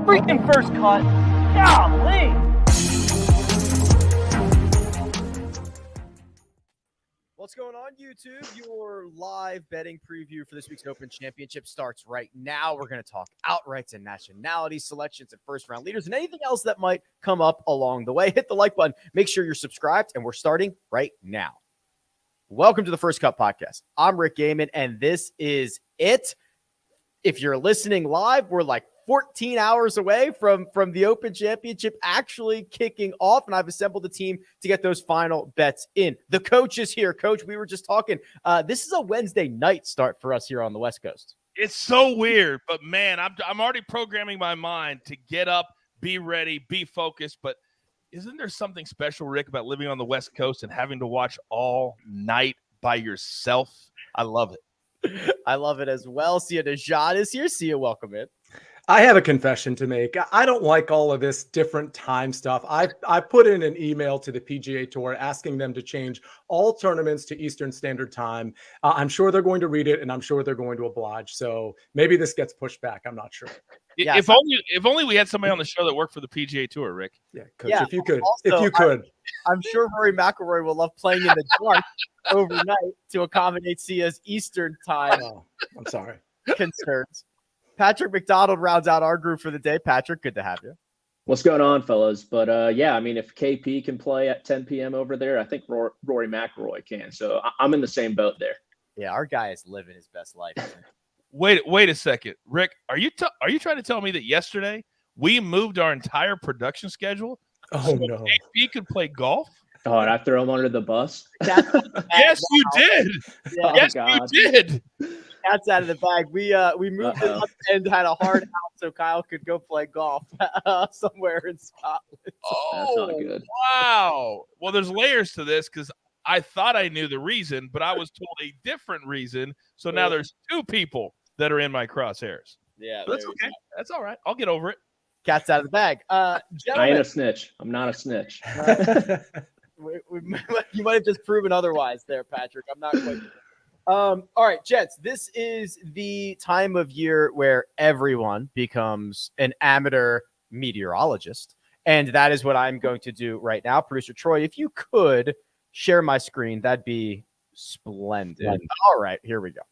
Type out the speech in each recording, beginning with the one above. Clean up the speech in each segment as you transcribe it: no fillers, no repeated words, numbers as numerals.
freaking first cut. Golly. What's going on, YouTube? Your live betting preview for this week's Open Championship starts right now. We're going to talk outrights and nationality selections and first-round leaders and anything else that might come up along the way. Hit the like button. Make sure you're subscribed, and we're starting right now. Welcome to the First Cut Podcast. I'm Rick Gehman, and this is it. If you're listening live, we're like 14 hours away from the Open Championship actually kicking off, and I've assembled a team to get those final bets in. The coach is here. Coach, we were just talking. This is a Wednesday night start for us here on the West Coast. It's so weird, but man, I'm already programming my mind to get up, be ready, be focused. But isn't there something special, Rick, about living on the West Coast and having to watch all night by yourself? I love it. I love it as well. Sia Nejad is here. Sia, welcome in. I have a confession to make. I don't like all of this different time stuff. I put in an email to the PGA Tour asking them to change all tournaments to Eastern Standard Time. I'm sure they're going to read it, and I'm sure they're going to oblige. So maybe this gets pushed back. I'm not sure. Yeah, if only we had somebody on the show that worked for the PGA Tour, Rick. Yeah, Coach, if you could. I'm sure Rory McIlroy will love playing in the dark overnight to accommodate Sia's Eastern Time. Oh, I'm sorry. Concerns. Patrick McDonald rounds out our group for the day. Patrick, good to have you. What's going on, fellas? But yeah, I mean, if KP can play at 10 p.m. over there, I think Rory McIlroy can. So I'm in the same boat there. Yeah, our guy is living his best life. Wait a second, Rick. Are you trying to tell me that yesterday we moved our entire production schedule? Oh no, KP could play golf. Oh, and I throw him under the bus? Yes, you did. Yeah. Yes, God. you did. Cat's out of the bag. We moved it up and had a hard out so Kyle could go play golf somewhere in Scotland. That's not good. Wow. Well, there's layers to this because I thought I knew the reason, but I was told a different reason. So now there's two people that are in my crosshairs. Yeah, But that's okay. That's all right. I'll get over it. Cat's out of the bag. I ain't a snitch. I'm not a snitch. You might have just proven otherwise there, Patrick. I'm not quite sure. All right, Jets, this is the time of year where everyone becomes an amateur meteorologist, and that is what I'm going to do right now. Producer Troy, if you could share my screen, that'd be splendid. All right, here we go.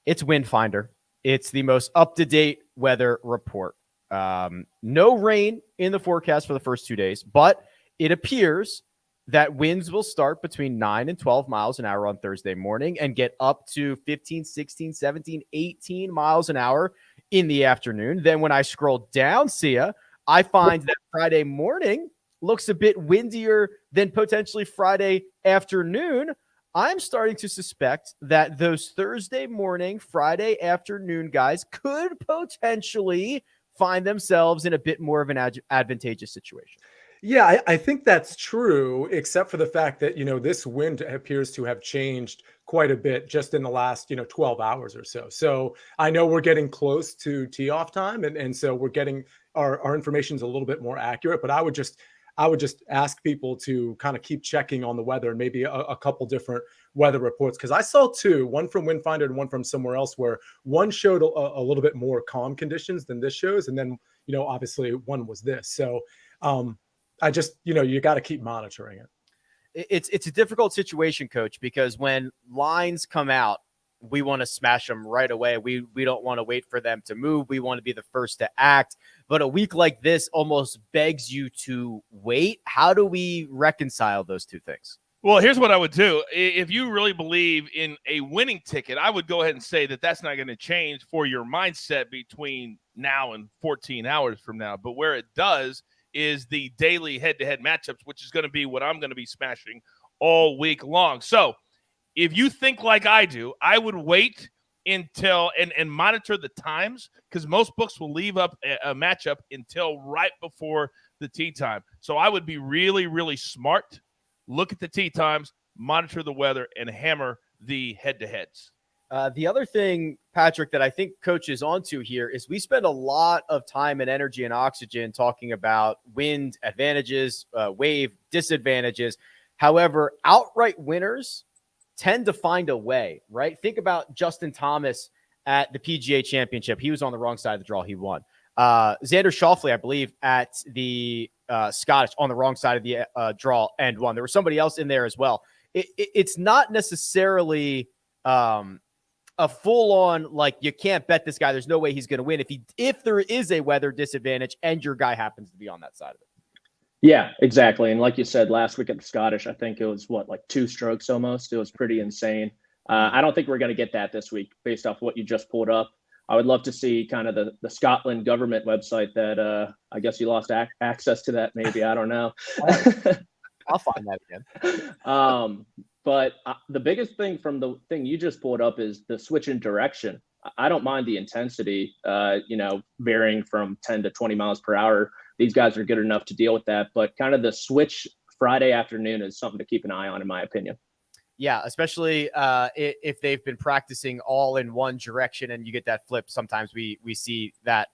It's Wind Finder. It's the most up-to-date weather report. No rain in the forecast for the first 2 days, but it appears that winds will start between 9 and 12 miles an hour on Thursday morning and get up to 15, 16, 17, 18 miles an hour in the afternoon. Then when I scroll down, Sia, I find that Friday morning looks a bit windier than potentially Friday afternoon. I'm starting to suspect that those Thursday morning, Friday afternoon guys could potentially find themselves in a bit more of an advantageous situation. Yeah, I think that's true, except for the fact that, this wind appears to have changed quite a bit just in the last, 12 hours or so. So I know we're getting close to tee off time. And so we're getting our information is a little bit more accurate, but I would just ask people to kind of keep checking on the weather and maybe a couple different weather reports. Cause I saw two, one from Windfinder and one from somewhere else, where one showed a little bit more calm conditions than this shows. And then, obviously one was this. So, I just, you got to keep monitoring it. It's a difficult situation, Coach, because when lines come out, we want to smash them right away. We don't want to wait for them to move. We want to be the first to act. But a week like this almost begs you to wait. How do we reconcile those two things? Well, here's what I would do. If you really believe in a winning ticket, I would go ahead and say that that's not going to change for your mindset between now and 14 hours from now. But where it does is the daily head-to-head matchups, which is going to be what I'm going to be smashing all week long. So if you think like I do, I would wait until and monitor the times, because most books will leave up a matchup until right before the tee time. So I would be really, really smart. Look at the tee times, monitor the weather, and hammer the head-to-heads. The other thing, Patrick, that I think Coach is onto here is we spend a lot of time and energy and oxygen talking about wind advantages, wave disadvantages. However, outright winners tend to find a way, right? Think about Justin Thomas at the PGA Championship. He was on the wrong side of the draw. He won. Xander Schauffele, I believe, at the Scottish on the wrong side of the draw and won. There was somebody else in there as well. It's not necessarily a full-on, like, you can't bet this guy. There's no way he's going to win if there is a weather disadvantage and your guy happens to be on that side of it. Yeah, exactly. And like you said, last week at the Scottish, I think it was like 2 strokes almost. It was pretty insane. I don't think we're going to get that this week based off what you just pulled up. I would love to see kind of the Scotland government website that I guess you lost access to that. Maybe, I don't know. I'll find that again. But the biggest thing from the thing you just pulled up is the switch in direction. I don't mind the intensity, varying from 10 to 20 miles per hour. These guys are good enough to deal with that. But kind of the switch Friday afternoon is something to keep an eye on, in my opinion. Yeah, especially if they've been practicing all in one direction and you get that flip. Sometimes we see that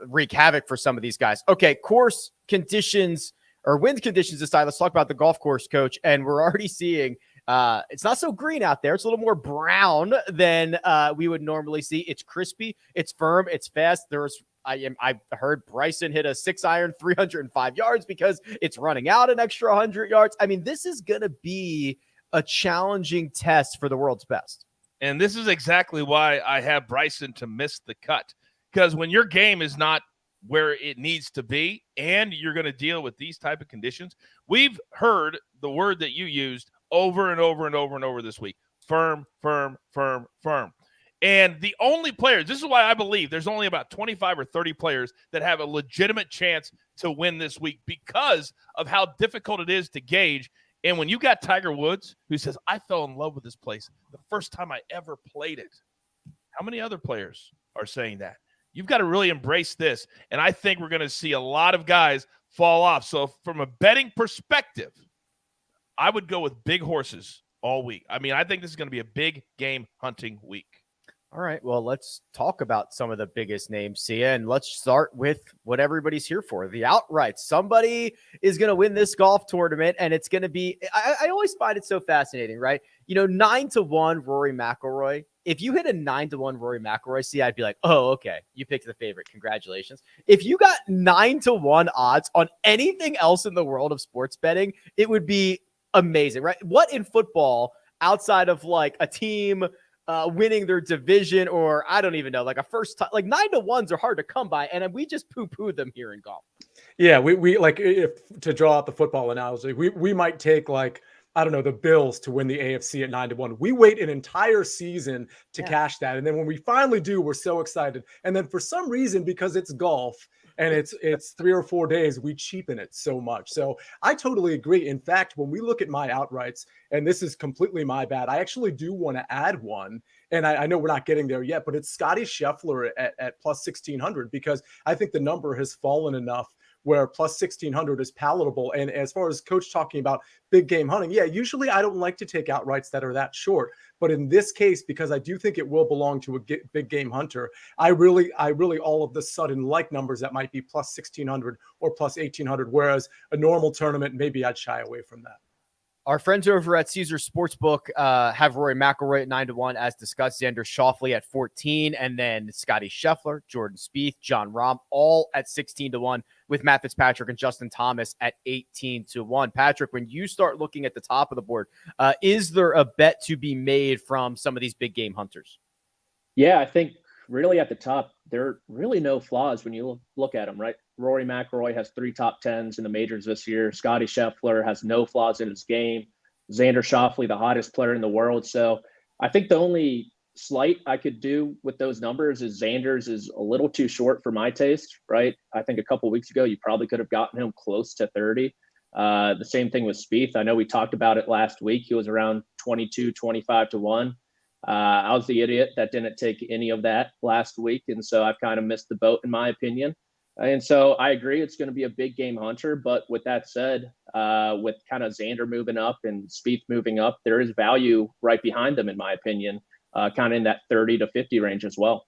wreak havoc for some of these guys. Okay, course conditions or wind conditions aside, let's talk about the golf course, Coach. And we're already seeing it's not so green out there. It's a little more brown than we would normally see. It's crispy, it's firm, it's fast. I heard Bryson hit a 6-iron 305 yards because it's running out an extra 100 yards. I mean, this is going to be a challenging test for the world's best. And this is exactly why I have Bryson to miss the cut. Because when your game is not where it needs to be and you're going to deal with these type of conditions, we've heard the word that you used over and over and over and over this week: firm, firm, firm, firm. And the only players, this is why I believe there's only about 25 or 30 players that have a legitimate chance to win this week because of how difficult it is to gauge. And when you got Tiger Woods, who says, I fell in love with this place the first time I ever played it, how many other players are saying that? You've got to really embrace this. And I think we're going to see a lot of guys fall off. So from a betting perspective, I would go with big horses all week. I mean, I think this is going to be a big game hunting week. All right, well, let's talk about some of the biggest names, Sia, and let's start with what everybody's here for, the outright. Somebody is going to win this golf tournament, and it's going to be – I always find it so fascinating, right? 9-1 Rory McIlroy. If you hit a 9-1 Rory McIlroy, Sia, I'd be like, oh, okay, you picked the favorite. Congratulations. If you got 9-1 odds on anything else in the world of sports betting, it would be amazing, right? What in football outside of like a team – winning their division, or I don't even know, like a first time, like 9-1s are hard to come by, and we just poo-poo them here in golf. Yeah, we like, if to draw out the football analogy, we might take, like, I don't know, the Bills to win the AFC at 9-1. We wait an entire season to cash that, and then when we finally do, we're so excited. And then for some reason, because it's golf and it's 3 or 4 days, we cheapen it so much. So I totally agree. In fact, when we look at my outrights, and this is completely my bad, I actually do want to add one. And I know we're not getting there yet, but it's Scotty Scheffler at plus 1,600, because I think the number has fallen enough where plus 1,600 is palatable. And as far as Coach talking about big game hunting, yeah, usually I don't like to take outrights that are that short. But in this case, because I do think it will belong to a big game hunter, I really all of the sudden like numbers that might be plus 1,600 or plus 1,800, whereas a normal tournament, maybe I'd shy away from that. Our friends over at Caesar Sportsbook have Rory McIlroy at 9-1, as discussed, Xander Schauffele at 14, and then Scotty Scheffler, Jordan Spieth, John Rahm, all at 16-1, with Matt Fitzpatrick and Justin Thomas at 18-1. Patrick, when you start looking at the top of the board, is there a bet to be made from some of these big game hunters? Yeah, I think really at the top, there are really no flaws when you look at them, right? Rory McIlroy has 3 top 10s in the majors this year. Scotty Scheffler has no flaws in his game. Xander Schauffele, the hottest player in the world. So I think the only slight I could do with those numbers is Xander's is a little too short for my taste, right? I think a couple of weeks ago, you probably could have gotten him close to 30. The same thing with Spieth. I know we talked about it last week. He was around 22, 25-1. I was the idiot that didn't take any of that last week. And so I've kind of missed the boat, in my opinion. And so I agree it's going to be a big game hunter. But with that said, with kind of Xander moving up and Spieth moving up, there is value right behind them, in my opinion, kind of in that 30 to 50 range as well.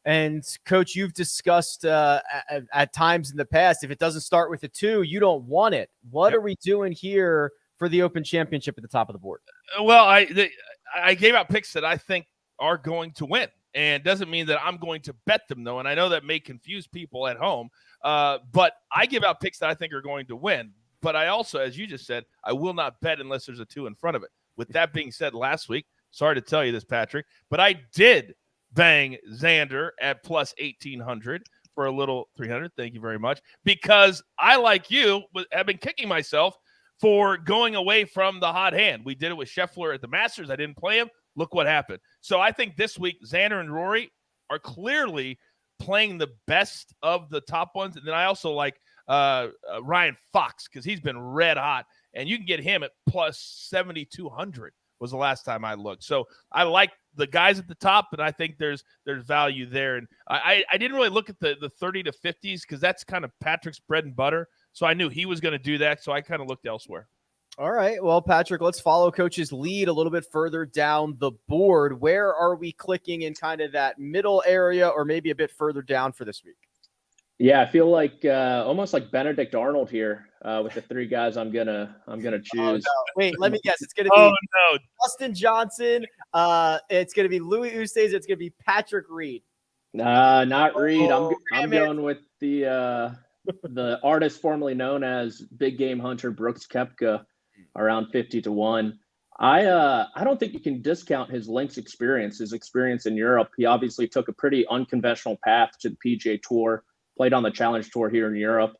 And Coach, you've discussed at times in the past, if it doesn't start with a 2, you don't want it. What are we doing here for the Open Championship at the top of the board? Well, I gave out picks that I think are going to win. and doesn't mean that I'm going to bet them, though. And I know that may confuse people at home, but I give out picks that I think are going to win. But I also, as you just said, I will not bet unless there's a 2 in front of it. With that being said, last week, sorry to tell you this, Patrick, but I did bang Xander at plus 1,800 for a little 300. Thank you very much. Because I, like you, have been kicking myself for going away from the hot hand. We did it with Scheffler at the Masters. I didn't play him. Look what happened. So I think this week, Xander and Rory are clearly playing the best of the top ones. And then I also like Ryan Fox, because he's been red hot. And you can get him at plus 7,200 was the last time I looked. So I like the guys at the top, and I think there's value there. And I didn't really look at the 30 to 50s because that's kind of Patrick's bread and butter. So I knew he was going to do that, so I kind of looked elsewhere. All right. Well, Patrick, let's follow Coach's lead a little bit further down the board. Where are we clicking in kind of that middle area or maybe a bit further down for this week? Yeah, I feel like almost like Benedict Arnold here with the 3 guys I'm gonna choose. Oh, no. Wait, let me guess. It's gonna be Dustin Johnson. It's gonna be Louis Oosthuizen. It's gonna be Patrick Reed. Not Reed. I'm going with the artist formerly known as Big Game Hunter Brooks Koepka, around 50 to 1. I don't think you can discount his links experience, his experience in Europe. He obviously took a pretty unconventional path to the PGA Tour. Played on the Challenge Tour here in Europe.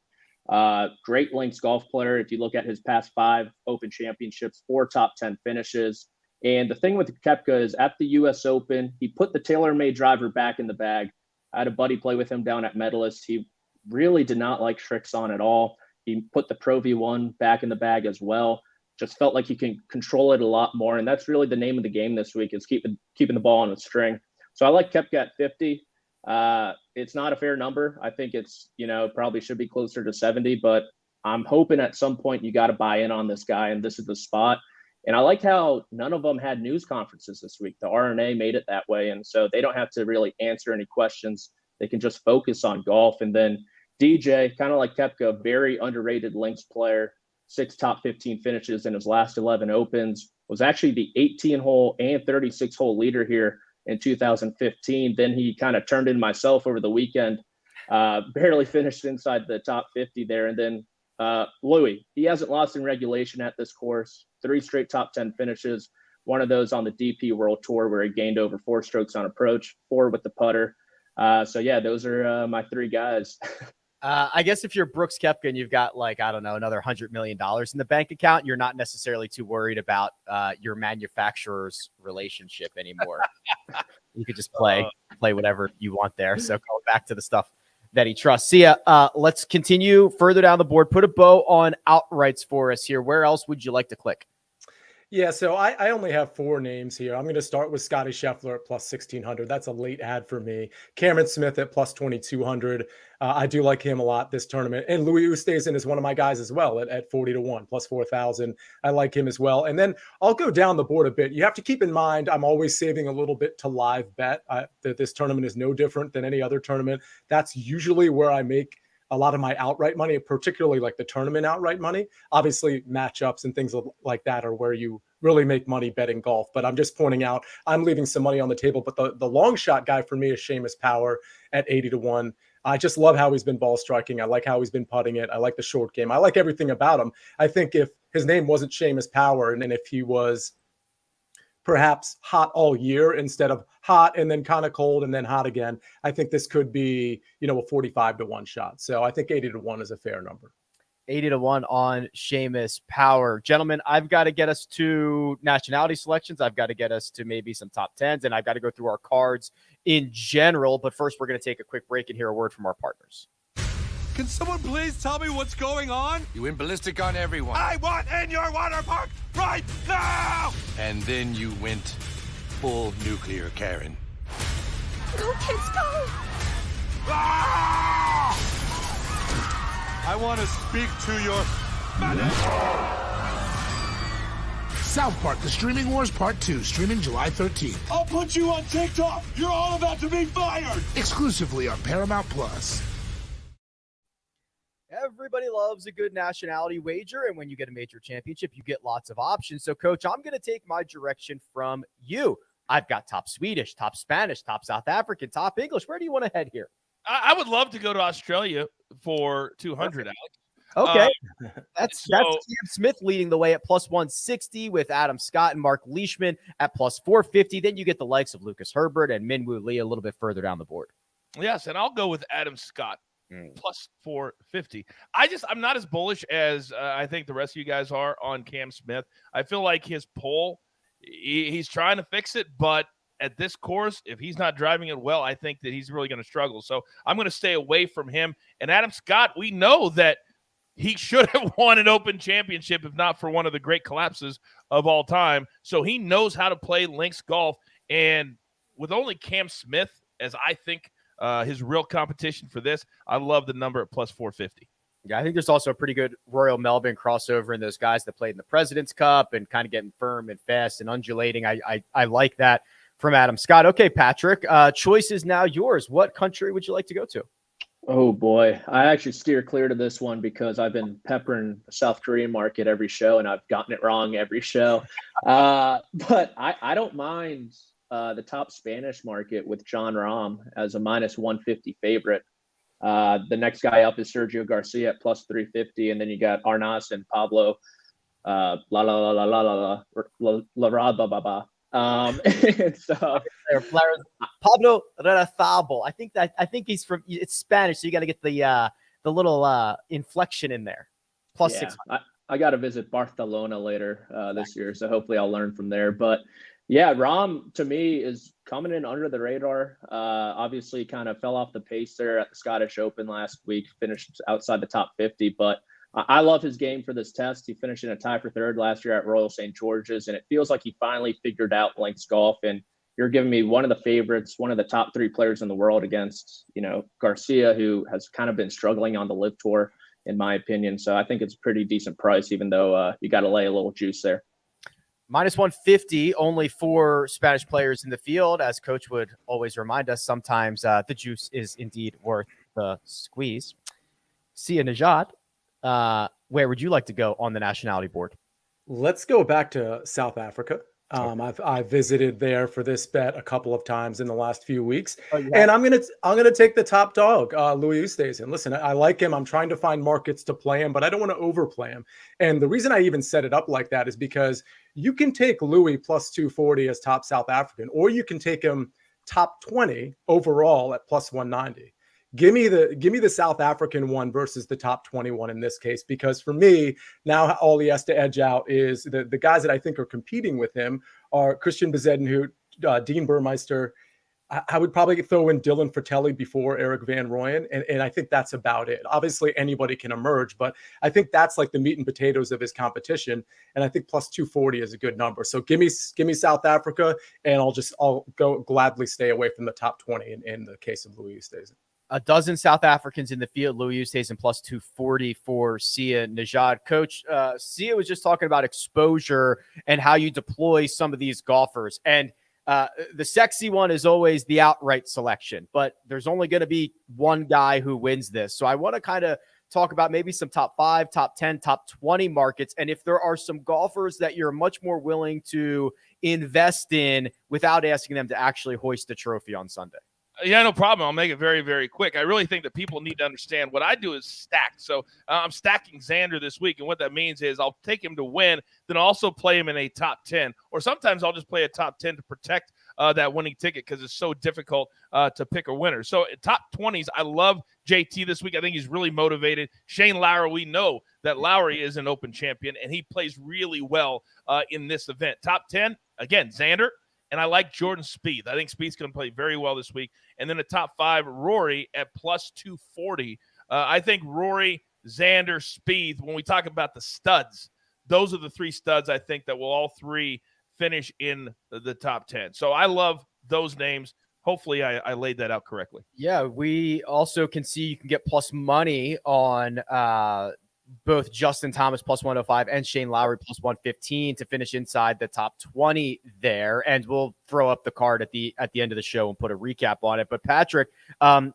Great links golf player. If you look at his past 5 Open Championships, 4 top 10 finishes. And the thing with Koepka is at the U.S. Open, he put the TaylorMade driver back in the bag. I had a buddy play with him down at Medalist. He really did not like Srixon at all. He put the Pro V1 back in the bag as well. Just felt like he can control it a lot more. And that's really the name of the game this week, is keeping the ball on a string. So I like Koepka at 50. It's not a fair number. I think it's, probably should be closer to 70, but I'm hoping at some point you got to buy in on this guy, and this is the spot. And I like how none of them had news conferences this week. The RNA made it that way, and so they don't have to really answer any questions. They can just focus on golf. And then DJ, kind of like Koepka, very underrated links player, 6 top 15 finishes in his last 11 Opens, was actually the 18-hole and 36-hole leader here in 2015. Then he kind of turned in myself over the weekend, barely finished inside the top 50 there. And then Louis, he hasn't lost in regulation at this course, 3 straight top 10 finishes, one of those on the DP World Tour where he gained over 4 strokes on approach, 4 with the putter. So yeah, those are my 3 guys. I guess if you're Brooks Koepka and you've got another $100 million in the bank account, you're not necessarily too worried about your manufacturer's relationship anymore. You could just play whatever you want there. So going back to the stuff that he trusts. Sia, let's continue further down the board. Put a bow on outrights for us here. Where else would you like to click? Yeah, so I only have 4 names here. I'm going to start with Scotty Scheffler at plus 1,600. That's a late ad for me. Cameron Smith at plus 2,200. I do like him a lot this tournament. And Louis Oosthuizen is one of my guys as well at 40 to 1, plus 4,000. I like him as well. And then I'll go down the board a bit. You have to keep in mind, I'm always saving a little bit to live bet. That this tournament is no different than any other tournament. That's usually where I make a lot of my outright money, particularly like the tournament outright money. Obviously, matchups and things like that are where you really make money betting golf. But I'm just pointing out, I'm leaving some money on the table. But the long shot guy for me is Seamus Power at 80 to 1. I just love how he's been ball striking. I like how he's been putting it. I like the short game. I like everything about him. I think if his name wasn't Seamus Power, and if he was perhaps hot all year instead of hot and then kind of cold and then hot again, I think this could be, a 45 to 1 shot. So I think 80 to 1 is a fair number. 80 to 1 on Seamus Power. Gentlemen, I've got to get us to nationality selections. I've got to get us to maybe some top 10s, and I've got to go through our cards in general. But first, we're going to take a quick break and hear a word from our partners. Can someone please tell me what's going on? You went ballistic on everyone. I want in your water park right now! And then you went full nuclear, Karen. Go, kids, go! Ah! I want to speak to your medic! South Park, The Streaming Wars Part 2, streaming July 13th. I'll put you on TikTok! You're all about to be fired! Exclusively on Paramount Plus. Everybody loves a good nationality wager, and when you get a major championship, you get lots of options. So, Coach, I'm going to take my direction from you. I've got top Swedish, top Spanish, top South African, top English. Where do you want to head here? I would love to go to Australia for 200, Alex. Okay. That's so- Cam Smith leading the way at plus 160 with Adam Scott and Mark Leishman at plus 450. Then you get the likes of Lucas Herbert and Minwoo Lee a little bit further down the board. Yes, and I'll go with Adam Scott plus 450. I'm not as bullish as I think the rest of you guys are on Cam Smith. I feel like his pull, he's trying to fix it, but at this course, if he's not driving it well, I think that he's really going to struggle. So I'm going to stay away from him. And Adam Scott, we know that he should have won an Open Championship if not for one of the great collapses of all time. So he knows how to play links golf. And with only Cam Smith as I think his real competition for this, I love the number at plus 450. Yeah, I think there's also a pretty good Royal Melbourne crossover in those guys that played in the President's Cup and kind of getting firm and fast and undulating. I like that from Adam Scott. Okay, Patrick, choice is now yours. What country would you like to go to? Oh boy, I actually steer clear to this one because I've been peppering the South Korean market every show and I've gotten it wrong every show. But I don't mind the top Spanish market with John Rahm as a minus 150 favorite. The next guy up is Sergio Garcia at plus 350, and then you got Arnas and Pablo so Pablo Rarafabo. I think he's from, it's Spanish, so you got to get the little inflection in there. Plus 600. I got to visit Barcelona later this year, so hopefully I'll learn from there. But yeah, Rahm to me is coming in under the radar. Obviously, kind of fell off the pace there at the Scottish Open last week, finished outside the top 50, but I love his game for this test. He finished in a tie for third last year at Royal St. George's, and it feels like he finally figured out links golf. And you're giving me one of the favorites, one of the top 3 players in the world against, Garcia, who has kind of been struggling on the LIV Tour, in my opinion. So I think it's a pretty decent price, even though you got to lay a little juice there. Minus 150, only 4 Spanish players in the field. As Coach would always remind us, sometimes the juice is indeed worth the squeeze. Sia Nejad. Where would you like to go on the nationality board? Let's go back to South Africa. I've visited there for this bet a couple of times in the last few weeks, and I'm gonna take the top dog, Louis Oosthuizen. Listen, I like him. I'm trying to find markets to play him, but I don't want to overplay him. And the reason I even set it up like that is because you can take Louis plus 240 as top South African, or you can take him top 20 overall at plus 190. Give me the South African one versus the top 21 in this case, because for me, now all he has to edge out is the guys that I think are competing with him are Christian Bezuidenhout, Dean Burmeister. I would probably throw in Dylan Fratelli before Eric Van Rooyen, and I think that's about it. Obviously, anybody can emerge, but I think that's like the meat and potatoes of his competition, and I think plus 240 is a good number. So give me South Africa, and I'll go gladly stay away from the top 20 in the case of Louis Oosthuizen. A dozen South Africans in the field. Louis Oosthuizen plus 240 for Sia Nejad. Coach, Sia was just talking about exposure and how you deploy some of these golfers. And the sexy one is always the outright selection, but there's only going to be one guy who wins this. So I want to kind of talk about maybe some top 5, top 10, top 20 markets. And if there are some golfers that you're much more willing to invest in without asking them to actually hoist the trophy on Sunday. Yeah, no problem. I'll make it very, very quick. I really think that people need to understand what I do is stack. So I'm stacking Xander this week, and what that means is I'll take him to win, then I'll also play him in a top 10. Or sometimes I'll just play a top 10 to protect that winning ticket because it's so difficult to pick a winner. So top 20s, I love JT this week. I think he's really motivated. Shane Lowry, we know that Lowry is an Open champion, and he plays really well in this event. Top 10, again, Xander. And I like Jordan Spieth. I think Spieth's going to play very well this week. And then the top 5, Rory at plus 240. I think Rory, Xander, Spieth, when we talk about the studs, those are the 3 studs I think that will all 3 finish in the top 10. So I love those names. Hopefully I laid that out correctly. Yeah, we also can see you can get plus money on both Justin Thomas plus 105 and Shane Lowry plus 115 to finish inside the top 20 there. And we'll throw up the card at the end of the show and put a recap on it. But Patrick,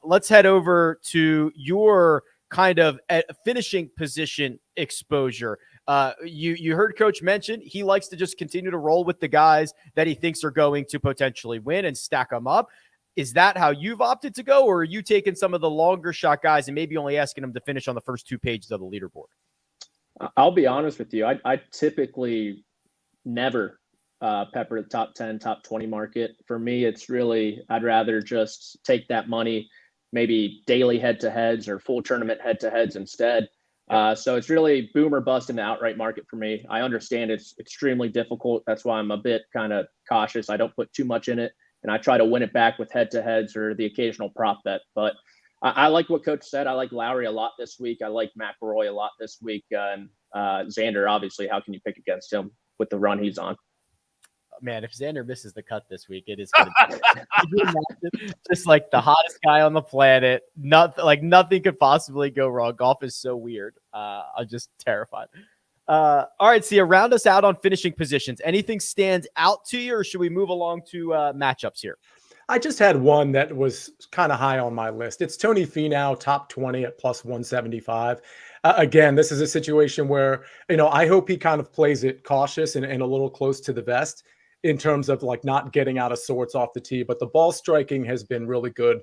let's head over to your kind of finishing position exposure. You heard Coach mention he likes to just continue to roll with the guys that he thinks are going to potentially win and stack them up. Is that how you've opted to go, or are you taking some of the longer shot guys and maybe only asking them to finish on the first 2 pages of the leaderboard? I'll be honest with you. I typically never pepper the top 10, top 20 market. For me, it's really, I'd rather just take that money, maybe daily head-to-heads or full tournament head-to-heads instead. So it's really boom or bust in the outright market for me. I understand it's extremely difficult. That's why I'm a bit kind of cautious. I don't put too much in it, and I try to win it back with head-to-heads or the occasional prop bet. But I like what Coach said. I like Lowry a lot this week. I like McIlroy a lot this week. And Xander, obviously, how can you pick against him with the run he's on? Man, if Xander misses the cut this week, it is going to be just like the hottest guy on the planet. Nothing could possibly go wrong. Golf is so weird. I'm just terrified. All right, Sia, round us out on finishing positions. Anything stands out to you, or should we move along to matchups here? I just had one that was kind of high on my list. It's Tony Finau, top 20 at plus 175. Again, this is a situation where, I hope he kind of plays it cautious and a little close to the vest in terms of like not getting out of sorts off the tee. But the ball striking has been really good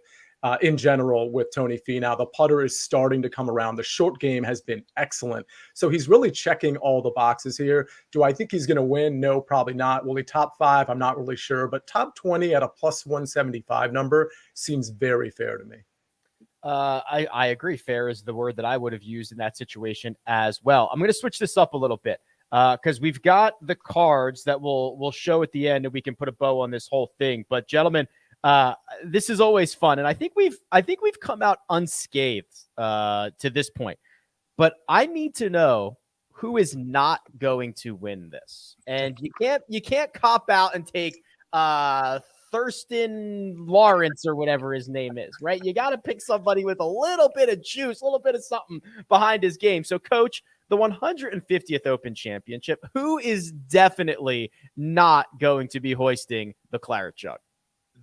in general with Tony Finau. The putter is starting to come around. The short game has been excellent. So he's really checking all the boxes here. Do I think he's going to win? No, probably not. Will he top 5? I'm not really sure. But top 20 at a plus 175 number seems very fair to me. I agree. Fair is the word that I would have used in that situation as well. I'm going to switch this up a little bit because we've got the cards that we'll show at the end, and we can put a bow on this whole thing. But gentlemen, this is always fun, and I think we've come out unscathed to this point. But I need to know who is not going to win this, and you can't cop out and take Thurston Lawrence or whatever his name is, right? You got to pick somebody with a little bit of juice, a little bit of something behind his game. So, Coach, the 150th Open Championship, who is definitely not going to be hoisting the claret jug?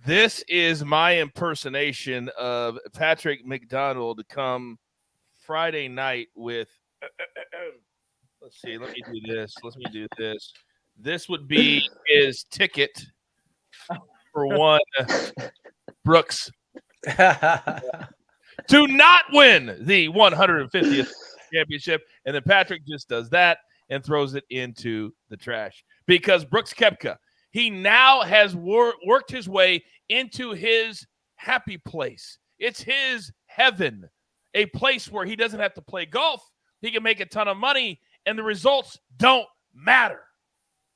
This is my impersonation of Patrick McDonald come Friday night with let's see, let me do this. This would be his ticket for one Brooks to not win the 150th championship. And then Patrick just does that and throws it into the trash because Brooks Koepka, he now has worked his way into his happy place. It's his heaven, a place where he doesn't have to play golf. He can make a ton of money, and the results don't matter.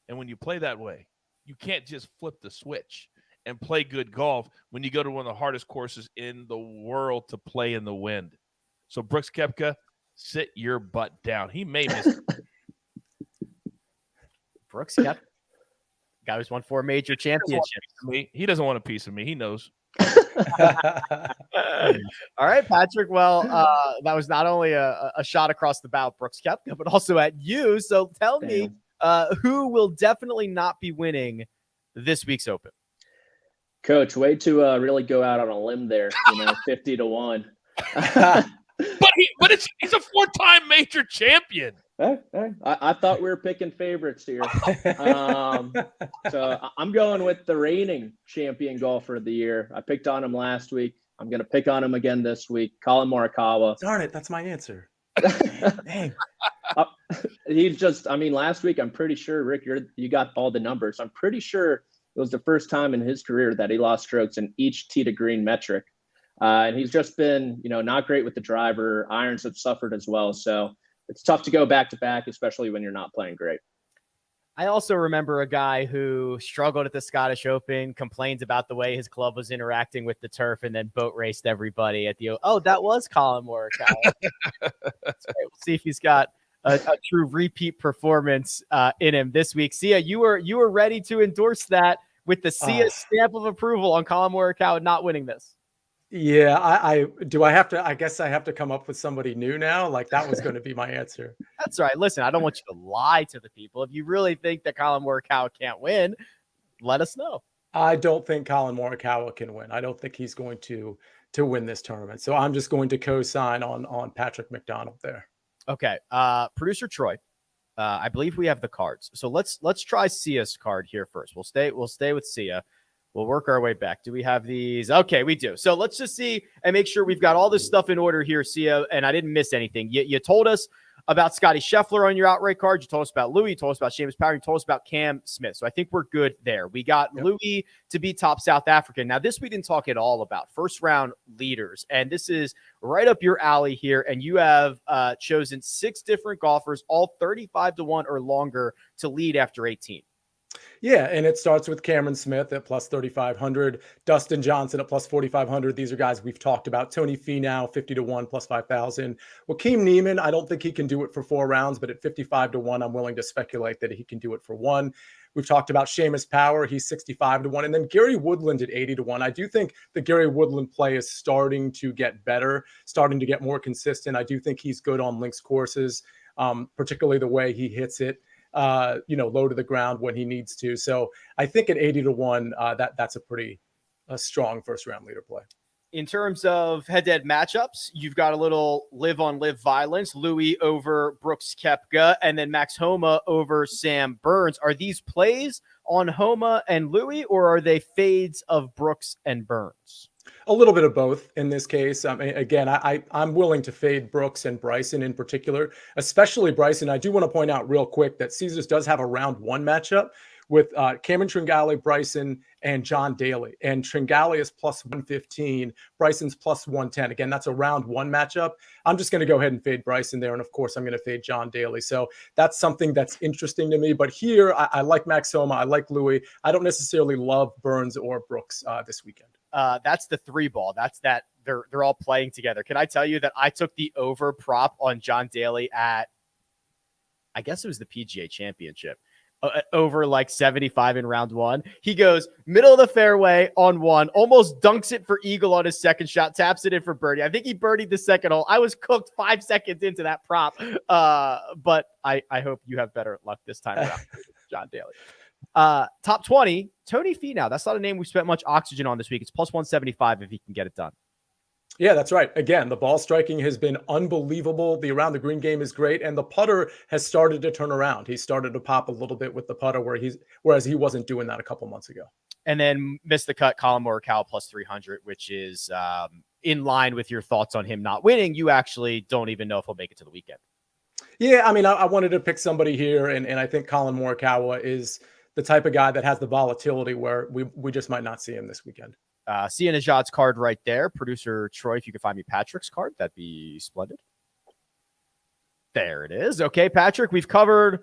And when you play that way, you can't just flip the switch and play good golf when you go to one of the hardest courses in the world to play in the wind. So Brooks Koepka, sit your butt down. He may miss it. Brooks Koepka. Guy who's won 4 major championships. He doesn't want a piece of me. He knows. All right, Patrick. Well, that was not only a shot across the bow at Brooks Koepka, but also at you. So tell me who will definitely not be winning this week's Open? Coach, way to really go out on a limb there, 50-1. But he's a 4-time major champion. I thought we were picking favorites here. So I'm going with the reigning champion golfer of the year. I picked on him last week. I'm going to pick on him again this week. Colin Morikawa. Darn it, that's my answer. Dang. He's just, last week, I'm pretty sure, Rick, you got all the numbers. I'm pretty sure it was the first time in his career that he lost strokes in each tee to green metric. And he's just been, not great with the driver. Irons have suffered as well. So it's tough to go back to back, especially when you're not playing great. I also remember a guy who struggled at the Scottish Open, complained about the way his club was interacting with the turf, and then boat raced everybody at the. Oh, that was Colin Morikawa. We'll see if he's got a true repeat performance in him this week. Sia, you were ready to endorse that with the Sia stamp of approval on Colin Morikawa not winning this. Yeah, I guess I have to come up with somebody new now. Like that was going to be my answer. That's right. Listen, I don't want you to lie to the people. If you really think that Colin Morikawa can't win, let us know. I don't think Colin Morikawa can win. I don't think he's going to win this tournament. So I'm just going to co-sign on Patrick McDonald there. Okay. Producer Troy, I believe we have the cards. So let's try Sia's card here first. We'll stay with Sia. We'll work our way back. Do we have these? Okay, we do. So let's just see and make sure we've got all this stuff in order here, Sia, and I didn't miss anything. You told us about Scotty Scheffler on your outright card. You told us about Louis. You told us about Seamus Power. You told us about Cam Smith. So I think we're good there. We got Louis to be top South African. Now, this we didn't talk at all about. First round leaders. And this is right up your alley here. And you have chosen 6 different golfers, all 35-1 or longer to lead after 18. Yeah, and it starts with Cameron Smith at plus 3,500, Dustin Johnson at plus 4,500. These are guys we've talked about. Tony Finau, 50-1, plus 5,000. Joaquin Niemann, I don't think he can do it for 4 rounds, but at 55-1, I'm willing to speculate that he can do it for 1. We've talked about Seamus Power. He's 65-1. And then Gary Woodland at 80-1. I do think the Gary Woodland play is starting to get better, starting to get more consistent. I do think he's good on links courses, particularly the way he hits it. Low to the ground when he needs to. So I think at 80-1, that's a pretty strong first round leader play. In terms of head-to-head matchups, you've got a little live on live violence, Louis over Brooks Koepka, and then Max Homa over Sam Burns. Are these plays on Homa and Louis, or are they fades of Brooks and Burns? A little bit of both in this case. Again, I'm willing to fade Brooks and Bryson in particular, especially Bryson. I do want to point out real quick that Caesars does have a round 1 matchup with Cameron Tringale, Bryson, and John Daly. And Tringale is plus 115, Bryson's plus 110. Again, that's a round 1 matchup. I'm just going to go ahead and fade Bryson there. And of course, I'm going to fade John Daly. So that's something that's interesting to me. But here, I like Max Homa. I like Louis. I don't necessarily love Burns or Brooks this weekend. That's the 3-ball. That's that they're all playing together. Can I tell you that I took the over prop on John Daly at, I guess it was the PGA Championship, over like 75 in round 1. He goes middle of the fairway on 1, almost dunks it for eagle on his second shot, taps it in for birdie. I think he birdied the second hole. I was cooked 5 seconds into that prop, but I hope you have better luck this time around, John Daly. Top 20, Tony Finau. That's not a name we spent much oxygen on this week. It's plus 175 if he can get it done. Yeah, that's right. Again, the ball striking has been unbelievable. The around the green game is great. And the putter has started to turn around. He started to pop a little bit with the putter whereas he wasn't doing that a couple months ago. And then missed the cut, Colin Morikawa plus 300, which is in line with your thoughts on him not winning. You actually don't even know if he'll make it to the weekend. Yeah, I mean, I wanted to pick somebody here, and I think Colin Morikawa is the type of guy that has the volatility where we just might not see him this weekend. Sia Nejad's card right there. Producer Troy, if you could find me Patrick's card, that'd be splendid. There it is. Okay, Patrick, we've covered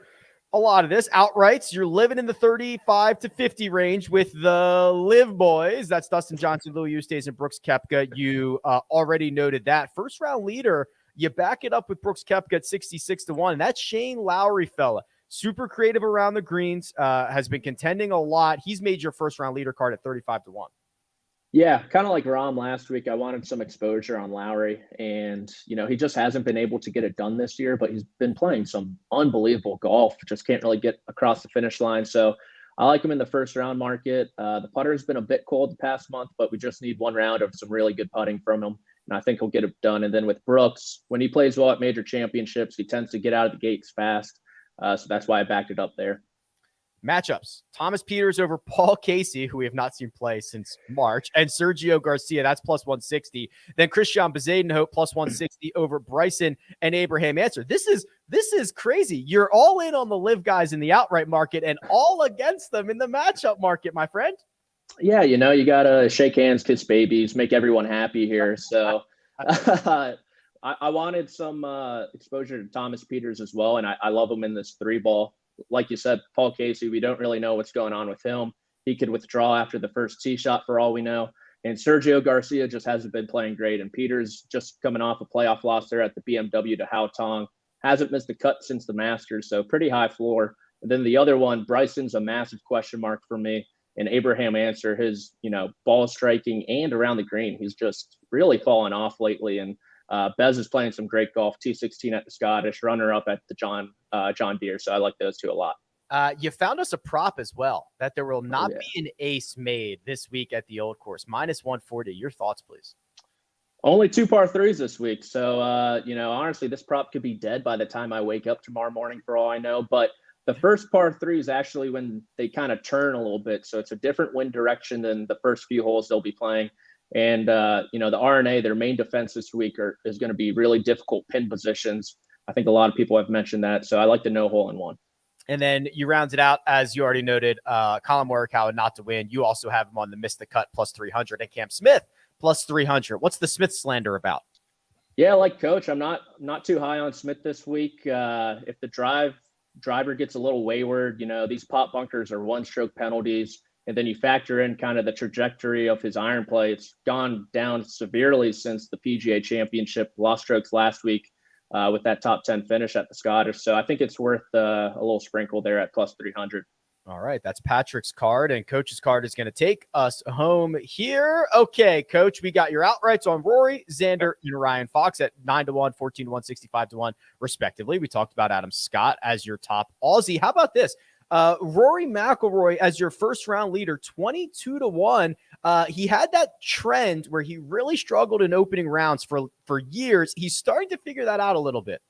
a lot of this. Outrights, you're living in the 35 to 50 range with the Live Boys. That's Dustin Johnson, Louis Oosthuizen, and Brooks Koepka. You already noted that. First round leader, you back it up with Brooks Koepka at 66-1. And that's Shane Lowry, fella. Super creative around the greens, has been contending a lot. He's made your first round leader card at 35-1. Yeah, kind of like Rom last week. I wanted some exposure on Lowry, and he just hasn't been able to get it done this year, but he's been playing some unbelievable golf. Just can't really get across the finish line. So I like him in the first round market. The putter has been a bit cold the past month, but we just need 1 round of some really good putting from him, and I think he'll get it done. And then with Brooks, when he plays well at major championships, he tends to get out of the gates fast. So that's why I backed it up there. Matchups: Thomas Pieters over Paul Casey, who we have not seen play since March, and Sergio Garcia. That's plus 160. Then Christian Bezuidenhout plus 160 over Bryson and Abraham Answer. This is crazy. You're all in on the live guys in the outright market and all against them in the matchup market, my friend. Yeah, you gotta shake hands, kiss babies, make everyone happy here. So I wanted some exposure to Thomas Pieters as well, and I love him in this 3-ball. Like you said, Paul Casey, we don't really know what's going on with him. He could withdraw after the first tee shot for all we know. And Sergio Garcia just hasn't been playing great. And Pieters just coming off a playoff loss there at the BMW to Hao Tong. Hasn't missed a cut since the Masters, so pretty high floor. And then the other one, Bryson's a massive question mark for me. And Abraham Answer, his ball striking and around the green, he's just really fallen off lately. And Bez is playing some great golf, T16 at the Scottish, runner-up at the John Deere. So I like those two a lot. You found us a prop as well, that there will not be an ace made this week at the Old Course, minus 140. Your thoughts, please. Only 2 par threes this week. So, honestly, this prop could be dead by the time I wake up tomorrow morning for all I know. But the first par three is actually when they kind of turn a little bit. So it's a different wind direction than the first few holes they'll be playing. And, the RNA, their main defense this week is going to be really difficult pin positions. I think a lot of people have mentioned that. So I like the no hole in one. And then you round it out, as you already noted, Colin Morikawa not to win. You also have him on the miss the cut plus 300, and Cam Smith plus 300. What's the Smith slander about? Yeah, like Coach, I'm not too high on Smith this week. If the driver gets a little wayward, these pop bunkers are one-stroke penalties, and then you factor in kind of the trajectory of his iron play. It's gone down severely since the PGA Championship, lost strokes last week with that top 10 finish at the Scottish. So I think it's worth a little sprinkle there at plus 300. All right, that's Patrick's card, and Coach's card is going to take us home here. Okay, Coach, we got your outrights on Rory, Xander, and Ryan Fox at 9-1, 14-1, 65-1, respectively. We talked about Adam Scott as your top Aussie. How about this? Rory McIlroy as your first-round leader, 22-1. He had that trend where he really struggled in opening rounds for years. He's starting to figure that out a little bit.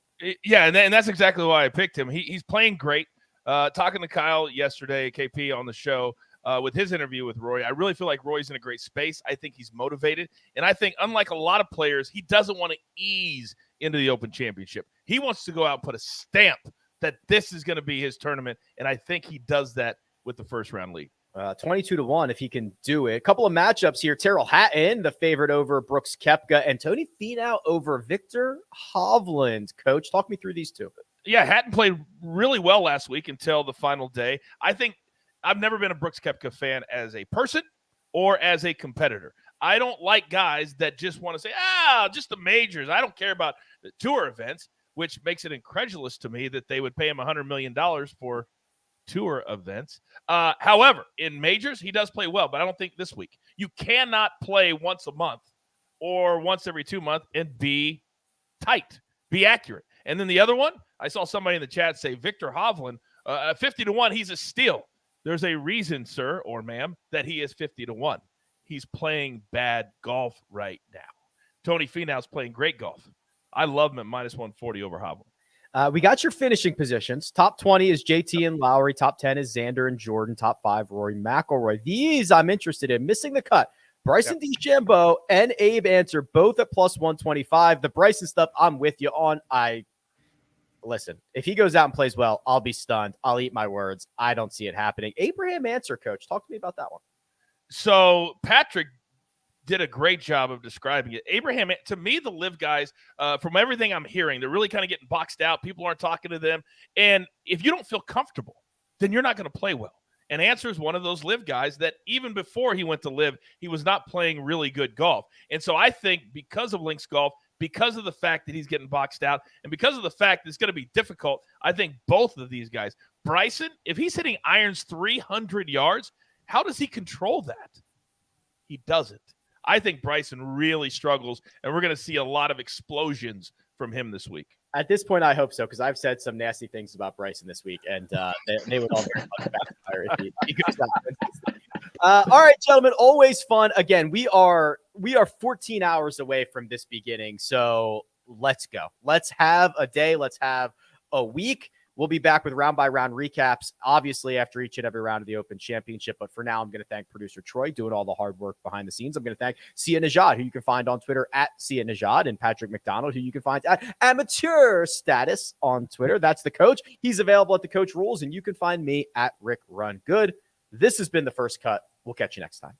Yeah, and that's exactly why I picked him. He's playing great. Talking to Kyle yesterday, KP, on the show with his interview with Rory, I really feel like Rory's in a great space. I think he's motivated. And I think, unlike a lot of players, he doesn't want to ease into the Open Championship. He wants to go out and put a stamp that this is going to be his tournament. And I think he does that with the first-round lead. 22-1 if he can do it. A couple of matchups here. Tyrrell Hatton, the favorite over Brooks Koepka, and Tony Finau over Victor Hovland. Coach, talk me through these two. Yeah, Hatton played really well last week until the final day. I think I've never been a Brooks Koepka fan as a person or as a competitor. I don't like guys that just want to say, just the majors. I don't care about the tour events, which makes it incredulous to me that they would pay him $100 million for tour events. However, in majors, he does play well, but I don't think this week. You cannot play once a month or once every 2 months and be tight, be accurate. And then the other one, I saw somebody in the chat say Victor Hovland, 50-1, he's a steal. There's a reason, sir or ma'am, that he is 50-1. He's playing bad golf right now. Tony Finau's playing great golf. I love him at minus 140 over Hovland. We got your finishing positions. Top 20 is JT and Lowry. Top 10 is Xander and Jordan. Top 5, Rory McIlroy. These I'm interested in. Missing the cut. Bryson DeChambeau and Abe Answer both at plus 125. The Bryson stuff I'm with you on. Listen, if he goes out and plays well, I'll be stunned. I'll eat my words. I don't see it happening. Abraham Answer, Coach. Talk to me about that one. So Patrick did a great job of describing it. Abraham, to me, the live guys, from everything I'm hearing, they're really kind of getting boxed out. People aren't talking to them. And if you don't feel comfortable, then you're not going to play well. And Answer is one of those live guys that even before he went to live, he was not playing really good golf. And so I think because of links golf, because of the fact that he's getting boxed out, and because of the fact that it's going to be difficult, I think both of these guys, Bryson, if he's hitting irons 300 yards, how does he control that? He doesn't. I think Bryson really struggles, and we're going to see a lot of explosions from him this week. At this point, I hope so, because I've said some nasty things about Bryson this week, and they would all very much backfire if he goes out. All right, gentlemen, always fun. Again, we are 14 hours away from this beginning, so let's go. Let's have a day. Let's have a week. We'll be back with round-by-round recaps, obviously, after each and every round of the Open Championship. But for now, I'm going to thank producer Troy doing all the hard work behind the scenes. I'm going to thank Sia Nejad, who you can find on Twitter at Sia Nejad, and Patrick McDonald, who you can find at Amateur Status on Twitter. That's the coach. He's available at the Coach Rules, and you can find me at Rick Run Good. This has been The First Cut. We'll catch you next time.